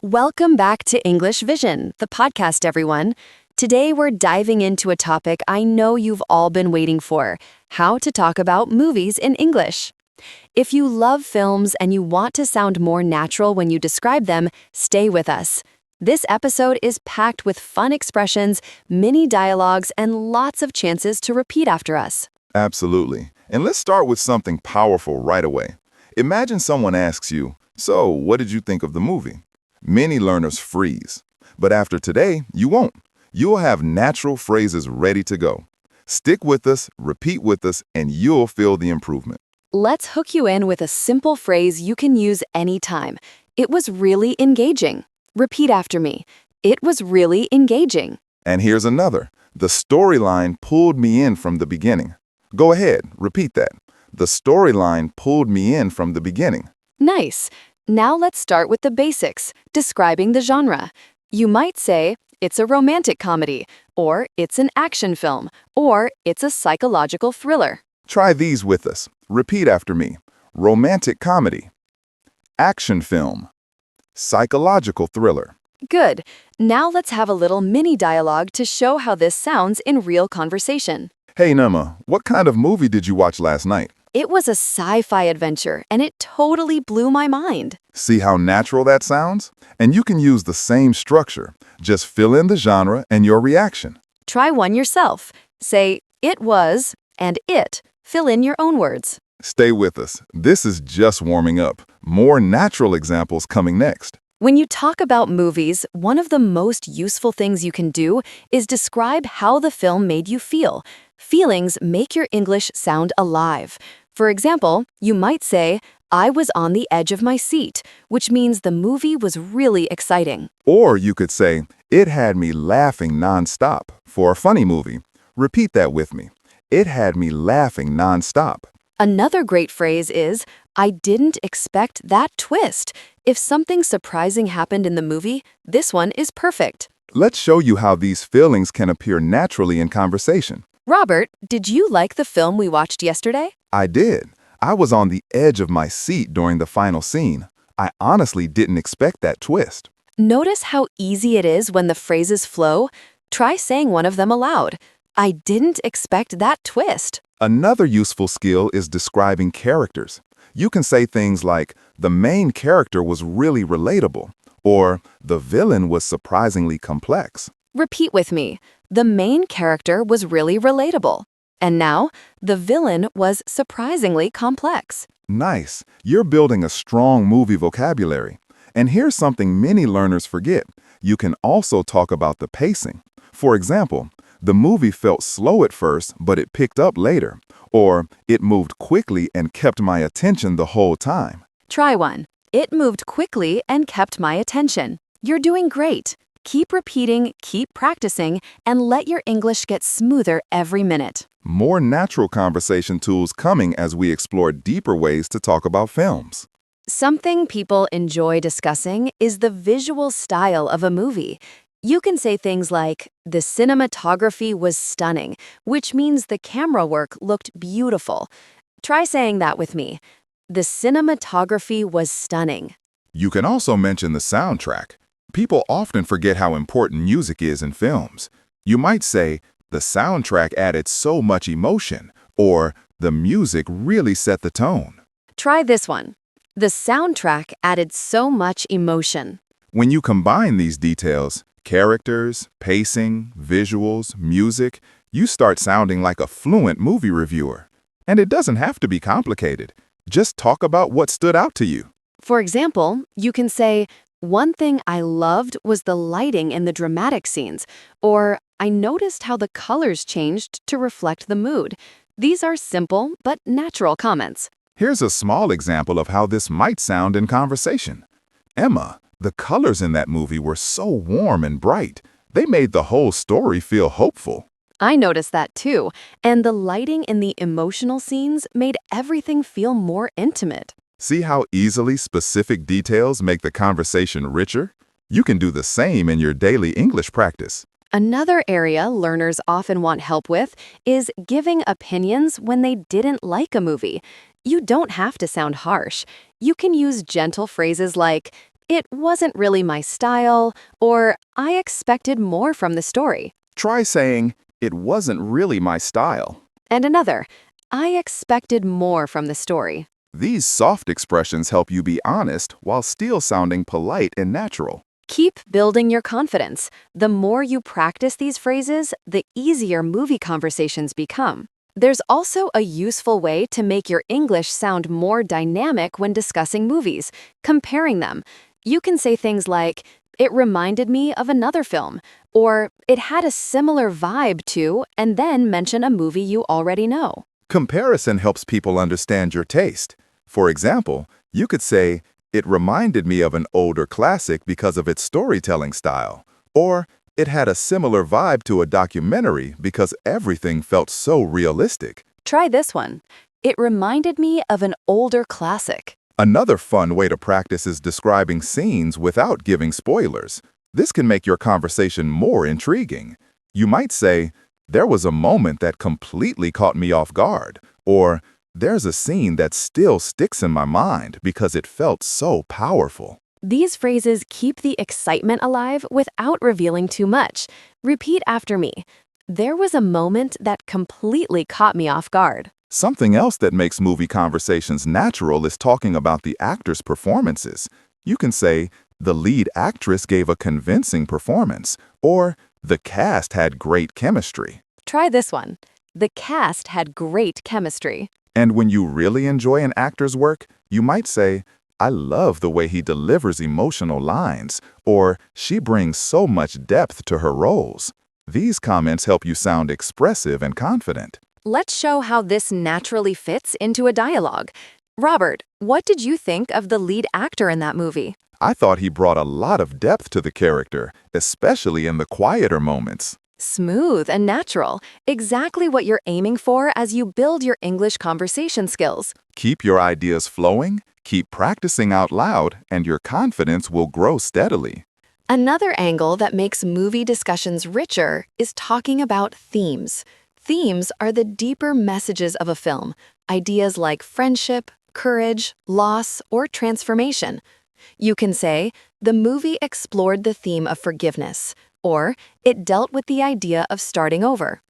Welcome back to English Vision, the podcast, everyone. Today, we're diving into a topic I know you've all been waiting for: how to talk about movies in English. If you love films and you want to sound more natural when you describe them, stay with us. This episode is packed with fun expressions, mini dialogues, and lots of chances to repeat after us. Absolutely. And let's start with something powerful right away. Imagine someone asks you, "So, what did you think of the movie?" Many learners freeze. But after today, you won't. You'll have natural phrases ready to go. Stick with us, repeat with us, and you'll feel the improvement. Let's hook you in with a simple phrase you can use anytime. It was really engaging. Repeat after me. It was really engaging. And here's another. The storyline pulled me in from the beginning. Go ahead, repeat that. The storyline pulled me in from the beginning. Nice. Now let's start with the basics, describing the genre. You might say, it's a romantic comedy, or it's an action film, or it's a psychological thriller. Try these with us. Repeat after me. Romantic comedy. Action film. Psychological thriller. Good. Now let's have a little mini dialogue to show how this sounds in real conversation. Hey, Nema, what kind of movie did you watch last night? It was a sci-fi adventure, and it totally blew my mind. See how natural that sounds? And you can use the same structure. Just fill in the genre and your reaction. Try one yourself. Say, it was, and it. Fill in your own words. Stay with us. This is just warming up. More natural examples coming next. When you talk about movies, one of the most useful things you can do is describe how the film made you feel. Feelings make your English sound alive. For example, you might say, I was on the edge of my seat, which means the movie was really exciting. Or you could say, it had me laughing nonstop for a funny movie. Repeat that with me. It had me laughing nonstop. Another great phrase is, I didn't expect that twist. If something surprising happened in the movie, this one is perfect. Let's show you how these feelings can appear naturally in conversation. Robert, did you like the film we watched yesterday? I did. I was on the edge of my seat during the final scene. I honestly didn't expect that twist. Notice how easy it is when the phrases flow? Try saying one of them aloud. I didn't expect that twist. Another useful skill is describing characters. You can say things like, the main character was really relatable, or the villain was surprisingly complex. Repeat with me. The main character was really relatable. And now, the villain was surprisingly complex. Nice. You're building a strong movie vocabulary. And here's something many learners forget. You can also talk about the pacing. For example, the movie felt slow at first, but it picked up later. Or, it moved quickly and kept my attention the whole time. Try one. It moved quickly and kept my attention. You're doing great. Keep repeating, keep practicing, and let your English get smoother every minute. More natural conversation tools coming as we explore deeper ways to talk about films. Something people enjoy discussing is the visual style of a movie. You can say things like, the cinematography was stunning, which means the camera work looked beautiful. Try saying that with me. The cinematography was stunning. You can also mention the soundtrack. People often forget how important music is in films. You might say, the soundtrack added so much emotion, or the music really set the tone. Try this one. The soundtrack added so much emotion. When you combine these details, characters, pacing, visuals, music, you start sounding like a fluent movie reviewer. And it doesn't have to be complicated. Just talk about what stood out to you. For example, you can say, one thing I loved was the lighting in the dramatic scenes, or I noticed how the colors changed to reflect the mood. These are simple but natural comments. Here's a small example of how this might sound in conversation. Emma, the colors in that movie were so warm and bright. They made the whole story feel hopeful. I noticed that too, and the lighting in the emotional scenes made everything feel more intimate. See how easily specific details make the conversation richer? You can do the same in your daily English practice. Another area learners often want help with is giving opinions when they didn't like a movie. You don't have to sound harsh. You can use gentle phrases like, "It wasn't really my style," or "I expected more from the story." Try saying, "It wasn't really my style." And another, "I expected more from the story." These soft expressions help you be honest while still sounding polite and natural. Keep building your confidence. The more you practice these phrases, the easier movie conversations become. There's also a useful way to make your English sound more dynamic when discussing movies, comparing them. You can say things like, "It reminded me of another film," or "It had a similar vibe to," and then mention a movie you already know. Comparison helps people understand your taste. For example, you could say, "It reminded me of an older classic because of its storytelling style," or "It had a similar vibe to a documentary because everything felt so realistic." Try this one. "It reminded me of an older classic." Another fun way to practice is describing scenes without giving spoilers. This can make your conversation more intriguing. You might say, "There was a moment that completely caught me off guard," or "There's a scene that still sticks in my mind because it felt so powerful." These phrases keep the excitement alive without revealing too much. Repeat after me. "There was a moment that completely caught me off guard." Something else that makes movie conversations natural is talking about the actors' performances. You can say, "The lead actress gave a convincing performance," or "The cast had great chemistry." Try this one. "The cast had great chemistry." And when you really enjoy an actor's work, you might say, "I love the way he delivers emotional lines," or "She brings so much depth to her roles." These comments help you sound expressive and confident. Let's show how this naturally fits into a dialogue. Robert, what did you think of the lead actor in that movie? I thought he brought a lot of depth to the character, especially in the quieter moments. Smooth and natural. Exactly what you're aiming for as you build your English conversation skills. Keep your ideas flowing, keep practicing out loud, and your confidence will grow steadily. Another angle that makes movie discussions richer is talking about themes. Themes are the deeper messages of a film, ideas like friendship, courage, loss, or transformation. You can say, "The movie explored the theme of forgiveness," or "It dealt with the idea of starting over."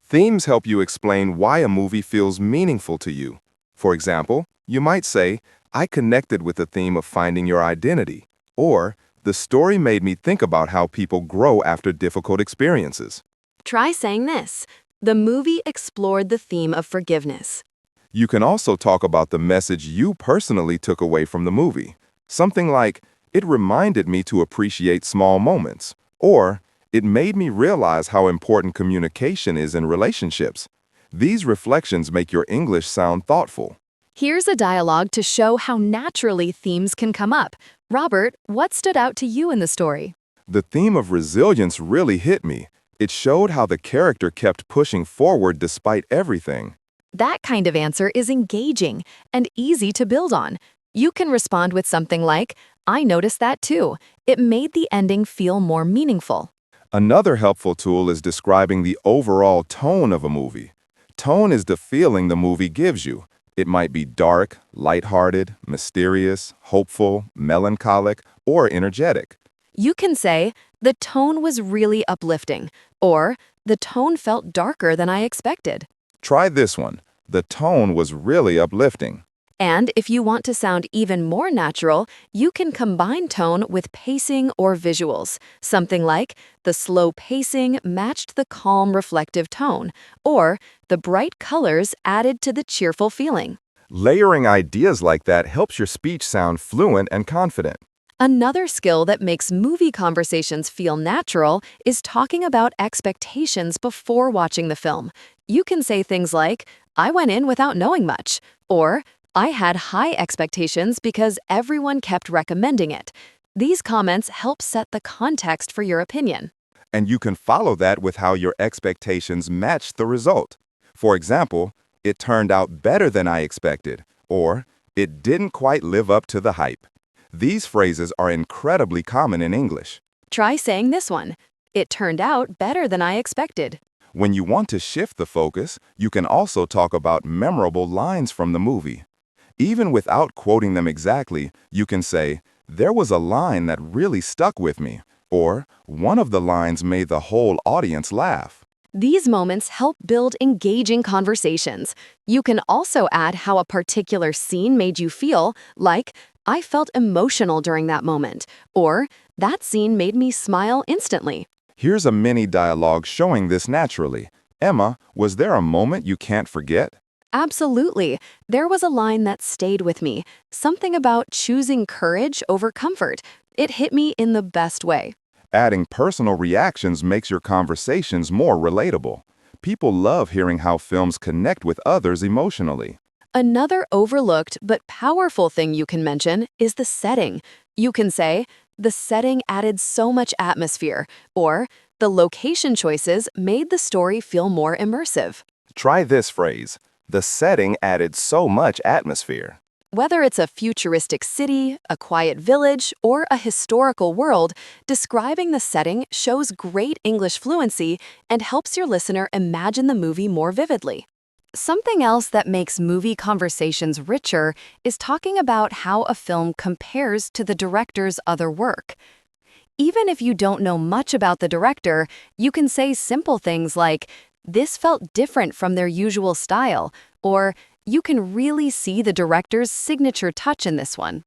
Themes help you explain why a movie feels meaningful to you. For example, you might say, "I connected with the theme of finding your identity," or "The story made me think about how people grow after difficult experiences." Try saying this. "The movie explored the theme of forgiveness." You can also talk about the message you personally took away from the movie. Something like, "It reminded me to appreciate small moments," or "It made me realize how important communication is in relationships." These reflections make your English sound thoughtful. Here's a dialogue to show how naturally themes can come up. Robert, what stood out to you in the story? The theme of resilience really hit me. It showed how the character kept pushing forward despite everything. That kind of answer is engaging and easy to build on. You can respond with something like, "I noticed that too. It made the ending feel more meaningful." Another helpful tool is describing the overall tone of a movie. Tone is the feeling the movie gives you. It might be dark, lighthearted, mysterious, hopeful, melancholic, or energetic. You can say, "The tone was really uplifting," or "The tone felt darker than I expected." Try this one. "The tone was really uplifting." And if you want to sound even more natural, you can combine tone with pacing or visuals. Something like, "The slow pacing matched the calm, reflective tone," or "The bright colors added to the cheerful feeling." Layering ideas like that helps your speech sound fluent and confident. Another skill that makes movie conversations feel natural is talking about expectations before watching the film. You can say things like, "I went in without knowing much," or "I had high expectations because everyone kept recommending it." These comments help set the context for your opinion. And you can follow that with how your expectations match the result. For example, "It turned out better than I expected," or "It didn't quite live up to the hype." These phrases are incredibly common in English. Try saying this one. "It turned out better than I expected." When you want to shift the focus, you can also talk about memorable lines from the movie. Even without quoting them exactly, you can say, "There was a line that really stuck with me," or "One of the lines made the whole audience laugh." These moments help build engaging conversations. You can also add how a particular scene made you feel, like, I felt emotional during that moment, or that scene made me smile instantly. Here's a mini dialogue showing this naturally. "Emma, was there a moment you can't forget?" Absolutely. There was a line that stayed with me, something about choosing courage over comfort. It hit me in the best way. Adding personal reactions makes your conversations more relatable. People love hearing how films connect with others emotionally. Another overlooked but powerful thing you can mention is the setting. You can say, the setting added so much atmosphere, or the location choices made the story feel more immersive. Try this phrase: "The setting added so much atmosphere." Whether it's a futuristic city, a quiet village, or a historical world, describing the setting shows great English fluency and helps your listener imagine the movie more vividly. Something else that makes movie conversations richer is talking about how a film compares to the director's other work. Even if you don't know much about the director, you can say simple things like, this felt different from their usual style, or you can really see the director's signature touch in this one.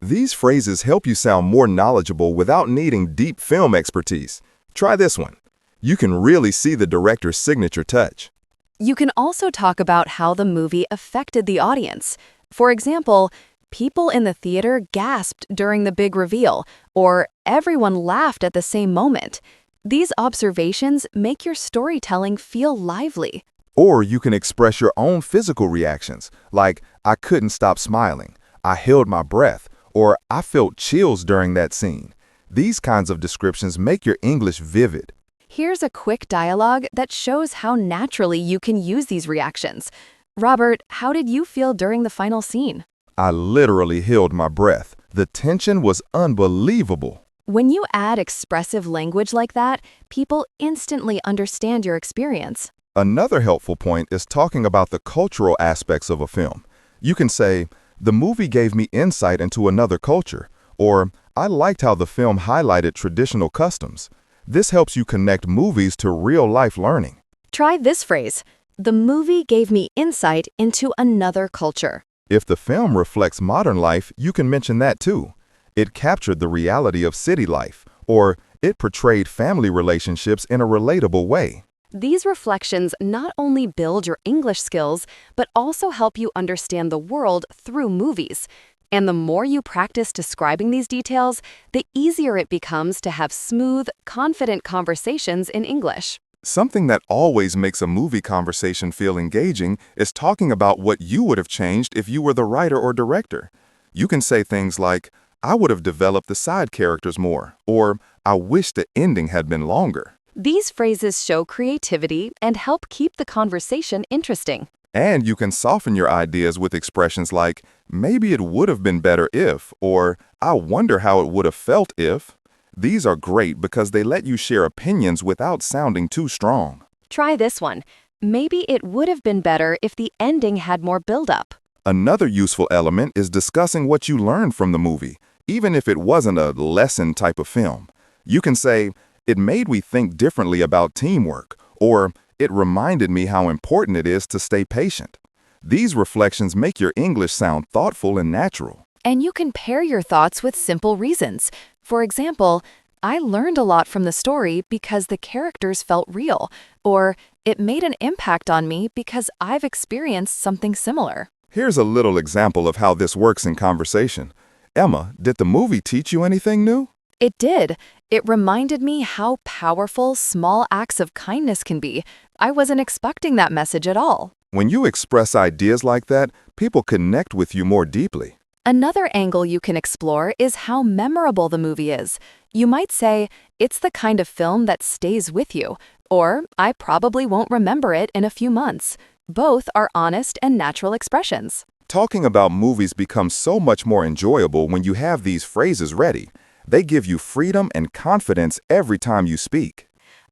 These phrases help you sound more knowledgeable without needing deep film expertise. Try this one: "You can really see the director's signature touch." You can also talk about how the movie affected the audience. For example, people in the theater gasped during the big reveal, or everyone laughed at the same moment. These observations make your storytelling feel lively. Or you can express your own physical reactions, like, "I couldn't stop smiling," "I held my breath," or "I felt chills during that scene." These kinds of descriptions make your English vivid. Here's a quick dialogue that shows how naturally you can use these reactions. Robert, how did you feel during the final scene? "I literally held my breath. The tension was unbelievable." When you add expressive language like that, people instantly understand your experience. Another helpful point is talking about the cultural aspects of a film. You can say, "The movie gave me insight into another culture," or "I liked how the film highlighted traditional customs." This helps you connect movies to real-life learning. Try this phrase, the movie gave me insight into another culture. If the film reflects modern life, you can mention that too. "It captured the reality of city life," or "It portrayed family relationships in a relatable way." These reflections not only build your English skills, but also help you understand the world through movies. And the more you practice describing these details, the easier it becomes to have smooth, confident conversations in English. Something that always makes a movie conversation feel engaging is talking about what you would have changed if you were the writer or director. You can say things like, "I would have developed the side characters more," or "I wish the ending had been longer." These phrases show creativity and help keep the conversation interesting. And you can soften your ideas with expressions like, "Maybe it would have been better if," or "I wonder how it would have felt if." These are great because they let you share opinions without sounding too strong. Try this one. Maybe it would have been better if the ending had more build-up. Another useful element is discussing what you learned from the movie, even if it wasn't a lesson type of film. You can say, "It made me think differently about teamwork," or "It reminded me how important it is to stay patient." These reflections make your English sound thoughtful and natural. And you can pair your thoughts with simple reasons. For example, I learned a lot from the story because the characters felt real, or it made an impact on me because I've experienced something similar. Here's a little example of how this works in conversation. "Emma, did the movie teach you anything new?" It did. It reminded me how powerful small acts of kindness can be. I wasn't expecting that message at all. When you express ideas like that, people connect with you more deeply. Another angle you can explore is how memorable the movie is. You might say, it's the kind of film that stays with you, or I probably won't remember it in a few months. Both are honest and natural expressions. Talking about movies becomes so much more enjoyable when you have these phrases ready. They give you freedom and confidence every time you speak.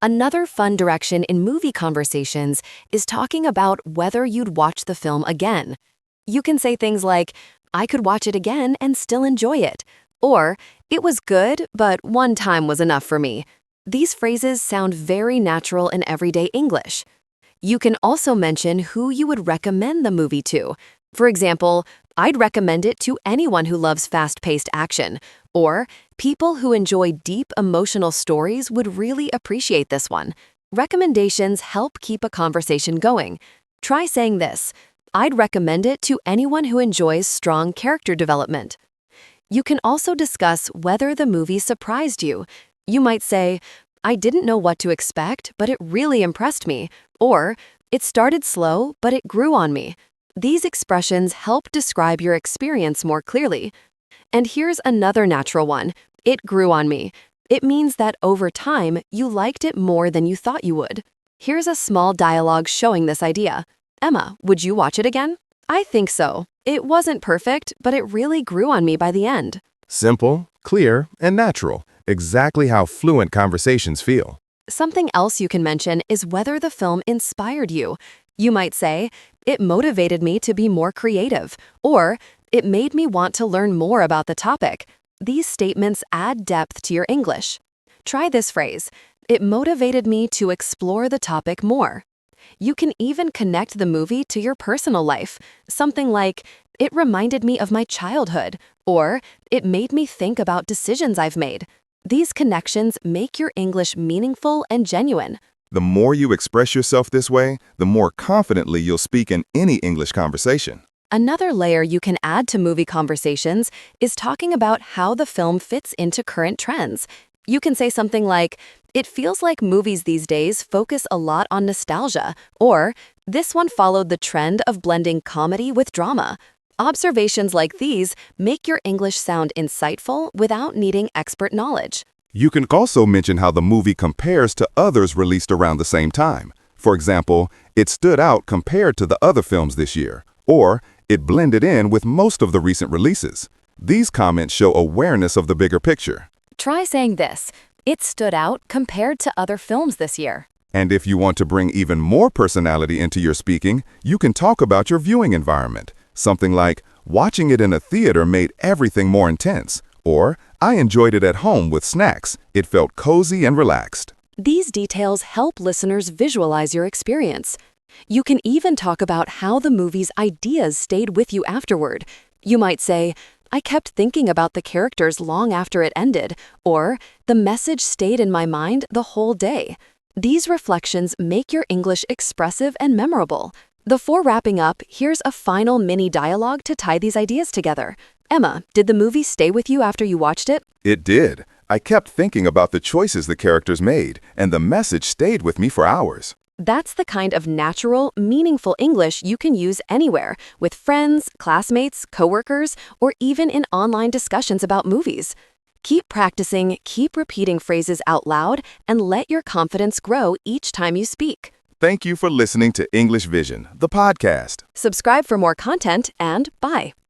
Another fun direction in movie conversations is talking about whether you'd watch the film again. You can say things like, I could watch it again and still enjoy it, Or, it was good, but one time was enough for me. These phrases sound very natural in everyday English. You can also mention who you would recommend the movie to. For example, I'd recommend it to anyone who loves fast-paced action, or people who enjoy deep emotional stories would really appreciate this one. Recommendations help keep a conversation going. Try saying this: I'd recommend it to anyone who enjoys strong character development. You can also discuss whether the movie surprised you. You might say, I didn't know what to expect, but it really impressed me. Or, it started slow, but it grew on me. These expressions help describe your experience more clearly. And here's another natural one: it grew on me. It means that over time, you liked it more than you thought you would. Here's a small dialogue showing this idea. Emma, would you watch it again? I think so. It wasn't perfect, but it really grew on me by the end. Simple, clear, and natural. Exactly how fluent conversations feel. Something else you can mention is whether the film inspired you. You might say, it motivated me to be more creative, or it made me want to learn more about the topic. These statements add depth to your English. Try this phrase: it motivated me to explore the topic more. You can even connect the movie to your personal life. Something like, it reminded me of my childhood, or it made me think about decisions I've made. These connections make your English meaningful and genuine. The more you express yourself this way, the more confidently you'll speak in any English conversation. Another layer you can add to movie conversations is talking about how the film fits into current trends. You can say something like, it feels like movies these days focus a lot on nostalgia, or this one followed the trend of blending comedy with drama. Observations like these make your English sound insightful without needing expert knowledge. You can also mention how the movie compares to others released around the same time. For example, it stood out compared to the other films this year, or it blended in with most of the recent releases. These comments show awareness of the bigger picture. Try saying this: it stood out compared to other films this year. And if you want to bring even more personality into your speaking, you can talk about your viewing environment. Something like, watching it in a theater made everything more intense, or I enjoyed it at home with snacks. It felt cozy and relaxed. These details help listeners visualize your experience. You can even talk about how the movie's ideas stayed with you afterward. You might say, I kept thinking about the characters long after it ended, or the message stayed in my mind the whole day. These reflections make your English expressive and memorable. Before wrapping up, here's a final mini dialogue to tie these ideas together. Emma, did the movie stay with you after you watched it? It did. I kept thinking about the choices the characters made, and the message stayed with me for hours. That's the kind of natural, meaningful English you can use anywhere, with friends, classmates, coworkers, or even in online discussions about movies. Keep practicing, keep repeating phrases out loud, and let your confidence grow each time you speak. Thank you for listening to English Vision, the podcast. Subscribe for more content, and bye.